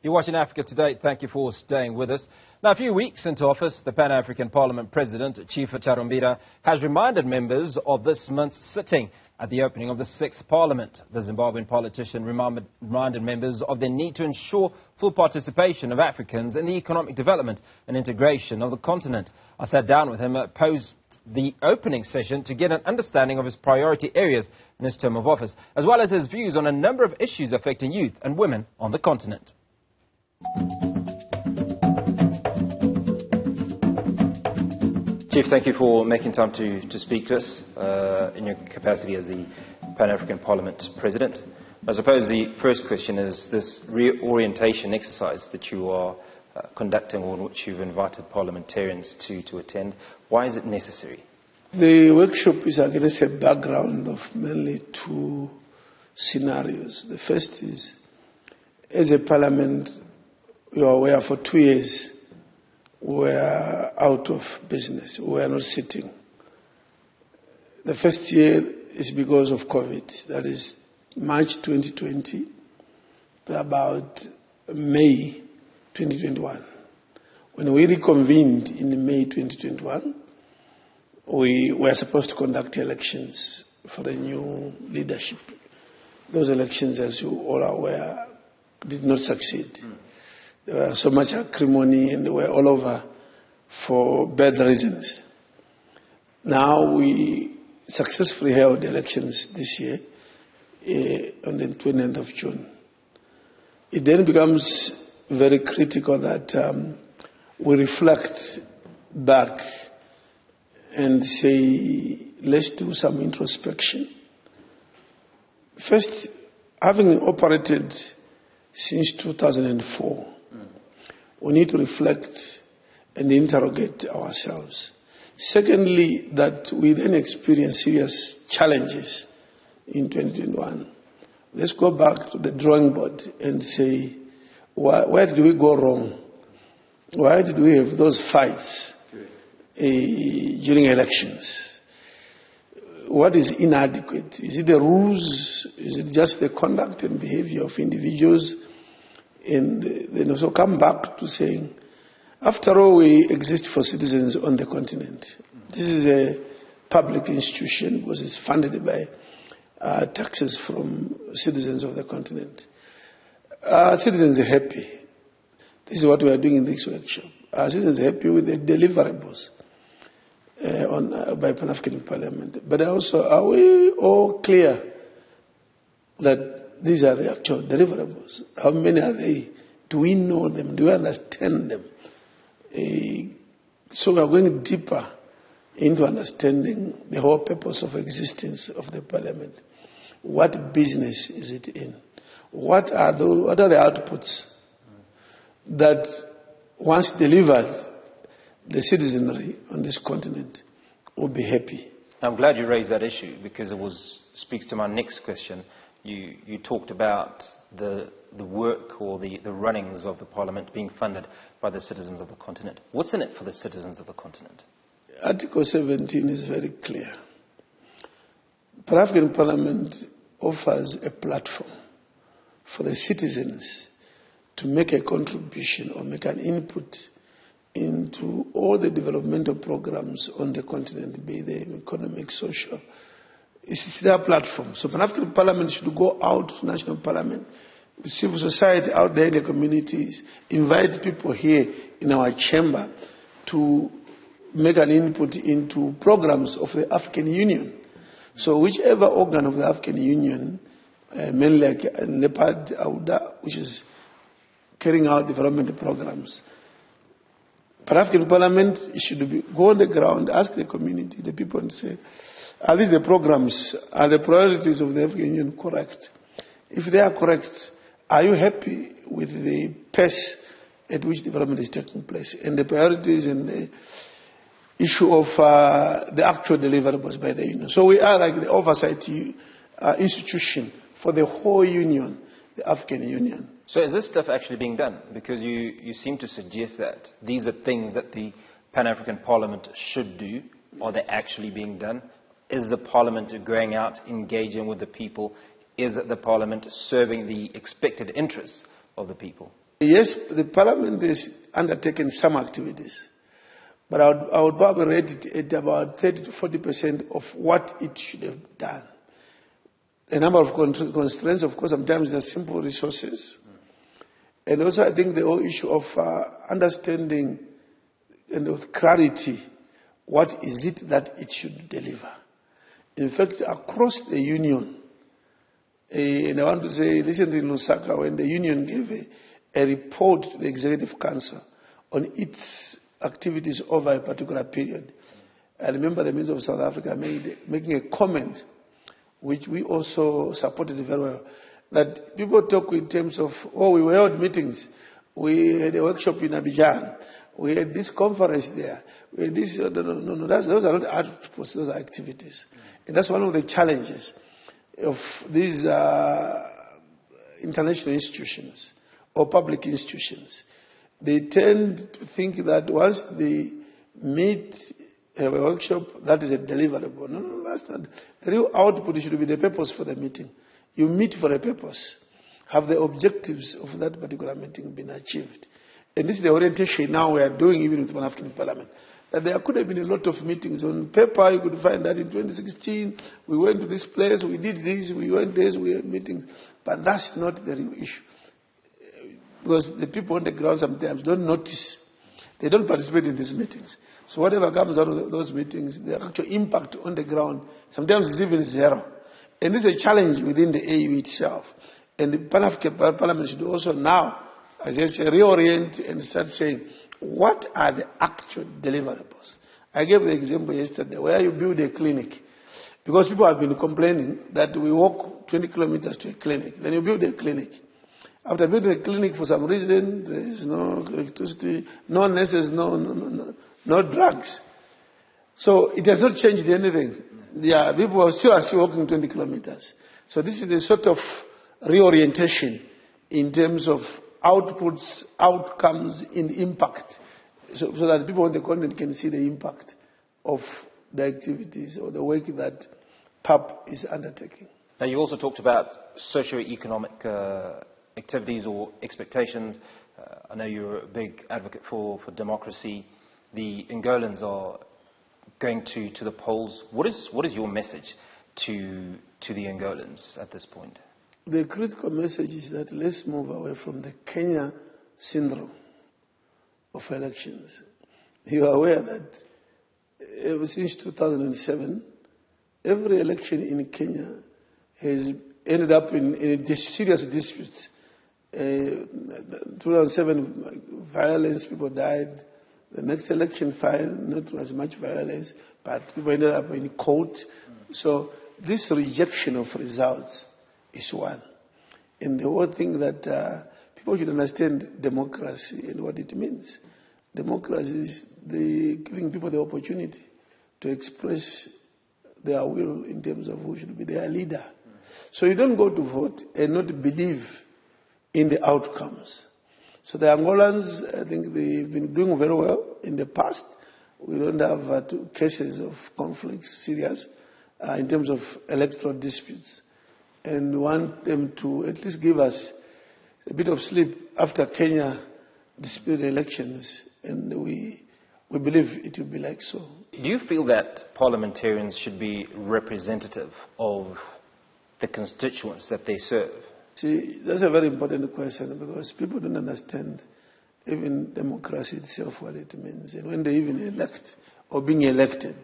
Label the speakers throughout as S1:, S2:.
S1: You're watching Africa Today. Thank you for staying with us. Now, a few weeks into office, the Pan-African Parliament President, Chief Charumbira, has reminded members of this month's sitting at the opening of the 6th Parliament. The Zimbabwean politician reminded members of the need to ensure full participation of Africans in the economic development and integration of the continent. I sat down with him post the opening session to get an understanding of his priority areas in his term of office, as well as his views on a number of issues affecting youth and women on the continent. Chief, thank you for making time to speak to us in your capacity as the Pan-African Parliament President. I suppose the first question is this reorientation exercise that you are conducting, or which you've invited parliamentarians to attend. Why is it necessary?
S2: The workshop is against a background of mainly two scenarios. The first is, as a parliament, you are aware, for 2 years we are out of business. We are not sitting. The first year is because of COVID. That is March 2020 to about May 2021. When we reconvened in May 2021, we were supposed to conduct elections for the new leadership. Those elections, as you all are aware, did not succeed. There was so much acrimony and they were all over for bad reasons. Now we successfully held elections this year on the 20th of June. It then becomes very critical that we reflect back and say, let's do some introspection. First, having operated since 2004, we need to reflect and interrogate ourselves. Secondly, that we then experience serious challenges in 2021. Let's go back to the drawing board and say, where did we go wrong? Why did we have those fights during elections? What is inadequate? Is it the rules? Is it just the conduct and behavior of individuals? And then also come back to saying, after all, we exist for citizens on the continent. This is a public institution because it's funded by taxes from citizens of the continent. Are citizens happy? This is what we are doing in this workshop. Are citizens happy with the deliverables by Pan-African Parliament? But also, are we all clear that these are the actual deliverables? How many are they? Do we know them? Do we understand them? So we are going deeper into understanding the whole purpose of existence of the Parliament. What business is it in? What are the outputs that, once delivered, the citizenry on this continent will be happy?
S1: I'm glad you raised that issue because it speaks to my next question. You talked about the work or the runnings of the Parliament being funded by the citizens of the continent. What's in it for the citizens of the continent?
S2: Article 17 is very clear. Pan-African Parliament offers a platform for the citizens to make a contribution or make an input into all the developmental programs on the continent, be they economic, social. It's their platform. So Pan-African Parliament should go out to national parliament, civil society out there in the communities, invite people here in our chamber to make an input into programs of the African Union. So whichever organ of the African Union, mainly like NEPAD, AUDA, which is carrying out development programs, Pan-African Parliament should go on the ground, ask the community, the people, and say, are these the programs, are the priorities of the African Union correct? If they are correct, are you happy with the pace at which development is taking place and the priorities and the issue of the actual deliverables by the Union? So we are like the oversight institution for the whole Union, the African Union.
S1: So is this stuff actually being done? Because you seem to suggest that these are things that the Pan-African Parliament should do. Are they actually being done? Is the Parliament going out, engaging with the people? Is the Parliament serving the expected interests of the people?
S2: Yes, the Parliament has undertaken some activities, but I would probably rate it at about 30 to 40% of what it should have done. A number of constraints, of course, sometimes they're simple resources. And also I think the whole issue of understanding and with clarity, what is it that it should deliver? In fact, across the union, and I want to say, listen to Lusaka, when the union gave a report to the Executive Council on its activities over a particular period, I remember the Minister of South Africa making a comment, which we also supported very well, that people talk in terms of, oh, we held meetings, we had a workshop in Abidjan, we had this conference there, we had this, no, those are not outputs, those are activities. And that's one of the challenges of these international institutions or public institutions. They tend to think that once they meet, have a workshop, that is a deliverable. No, that's not. The real output should be the purpose for the meeting. You meet for a purpose. Have the objectives of that particular meeting been achieved? And this is the orientation now we are doing even with Pan-African Parliament. That there could have been a lot of meetings. On paper, you could find that in 2016, we went to this place, we did this, we went this, we had meetings. But that's not the real issue. Because the people on the ground sometimes don't notice. They don't participate in these meetings. So whatever comes out of those meetings, the actual impact on the ground, sometimes is even zero. And this is a challenge within the AU itself. And the Pan-African Parliament should also now, as I say, reorient and start saying, what are the actual deliverables? I gave the example yesterday where you build a clinic. Because people have been complaining that we walk 20 kilometers to a clinic. Then you build a clinic. After building a clinic, for some reason, there is no electricity, no nurses, no drugs. So it has not changed anything. Yeah, people are still walking 20 kilometers. So this is a sort of reorientation in terms of outputs, outcomes, and impact, so that people on the continent can see the impact of the activities or the work that PAP is undertaking.
S1: Now, you also talked about socio-economic activities or expectations. I know you're a big advocate for democracy. The Angolans are going to the polls. What is your message to the Angolans at this point?
S2: The critical message is that let's move away from the Kenya syndrome of elections. You are aware that ever since 2007, every election in Kenya has ended up in serious disputes. 2007, violence, people died. The next election, fine, not as much violence, but people ended up in court. So this rejection of results is one. And the whole thing that people should understand democracy and what it means. Democracy is giving people the opportunity to express their will in terms of who should be their leader. So you don't go to vote and not believe in the outcomes. So the Angolans, I think they've been doing very well in the past. We don't have cases of conflicts serious in terms of electoral disputes. And want them to at least give us a bit of sleep after Kenya disputed elections, and we believe it will be like so.
S1: Do you feel that parliamentarians should be representative of the constituents that they serve?
S2: See, that's a very important question because people don't understand even democracy itself, what it means, and when they even elect or being elected.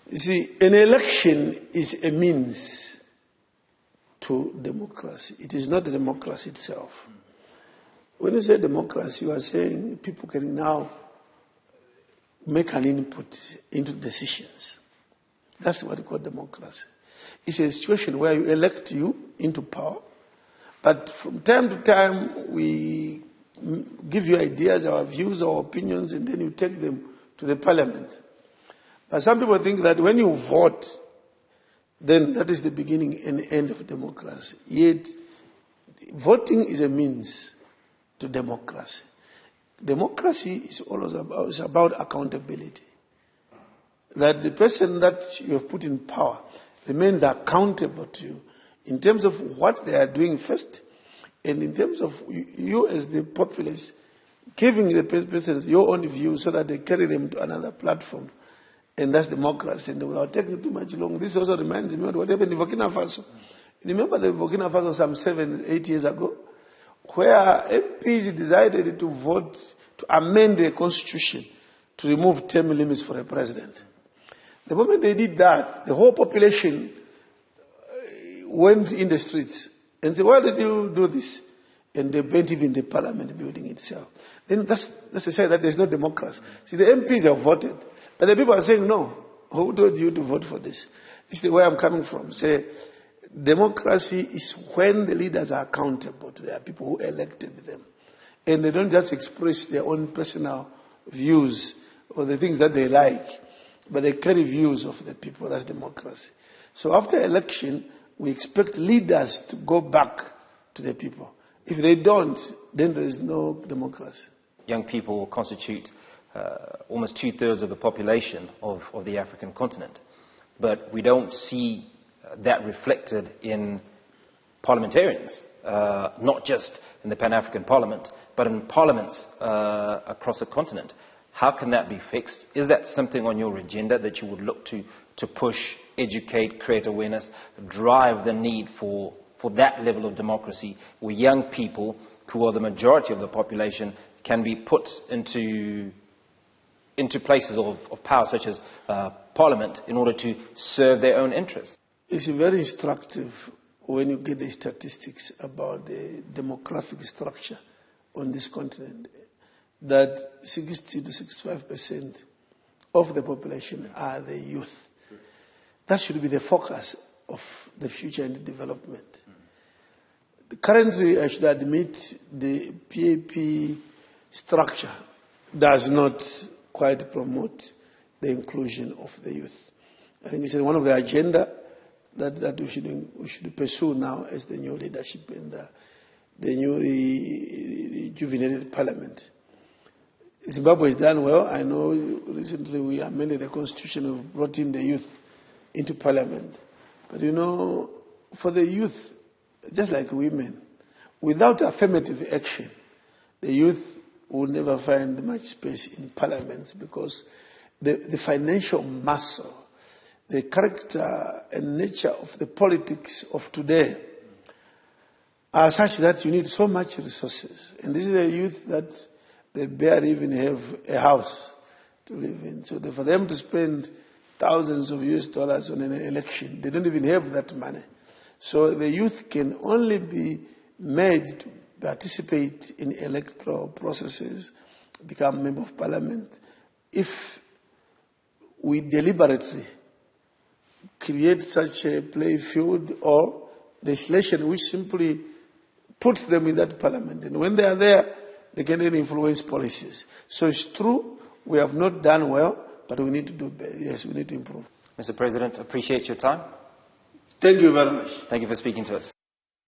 S2: You see, an election is a means to democracy. It is not the democracy itself. When you say democracy, you are saying people can now make an input into decisions. That's what we call democracy. It's a situation where you elect you into power, but from time to time we give you ideas, our views, our opinions, and then you take them to the parliament. But some people think that when you vote, then that is the beginning and end of democracy. Yet, voting is a means to democracy. Democracy is always about accountability. That the person that you have put in power remains accountable to you in terms of what they are doing first, And in terms of you as the populace, giving the persons your own views so that they carry them to another platform. And that's democracy. And without taking too much long, this also reminds me of what happened in Burkina Faso. Remember the Burkina Faso some 7-8 years ago, where MPs decided to vote to amend the constitution to remove term limits for a president. The moment they did that, the whole population went in the streets and said, why did you do this? And they went even the parliament building itself. Then that's to say that there's no democracy. See, the MPs have voted, but the people are saying, no, who told you to vote for this? This is the way I'm coming from. Say, democracy is when the leaders are accountable to their people who elected them. And they don't just express their own personal views or the things that they like, but they carry views of the people. That's democracy. So after election, we expect leaders to go back to the people. If they don't, then there is no democracy.
S1: Young people constitute almost 2/3 of the population of the African continent. But we don't see that reflected in parliamentarians, not just in the Pan-African Parliament, but in parliaments across the continent. How can that be fixed? Is that something on your agenda that you would look to push, educate, create awareness, drive the need for that level of democracy where young people, who are the majority of the population, can be put into places of power such as Parliament in order to serve their own interests?
S2: It's very instructive when you get the statistics about the demographic structure on this continent, that 60 to 65% of the population are the youth. That should be the focus of the future and the development. Currently, I should admit, the PAP structure does not quite promote the inclusion of the youth. I think it's one of the agenda that we should pursue now as the new leadership and the newly rejuvenated parliament. Zimbabwe has done well. I know recently we amended the constitution and brought in the youth into parliament. But you know, for the youth, just like women, without affirmative action, the youth will never find much space in parliaments, because the financial muscle, the character and nature of the politics of today are such that you need so much resources. And this is a youth that they barely even have a house to live in. So for them to spend thousands of US dollars on an election, they don't even have that money. So the youth can only be made to participate in electoral processes, become a member of parliament, if we deliberately create such a play field or legislation which simply puts them in that parliament. And when they are there, they can then influence policies. So it's true, we have not done well, but we need to do better. Yes, we need to improve.
S1: Mr. President, appreciate your time.
S2: Thank you very much.
S1: Thank you for speaking to us.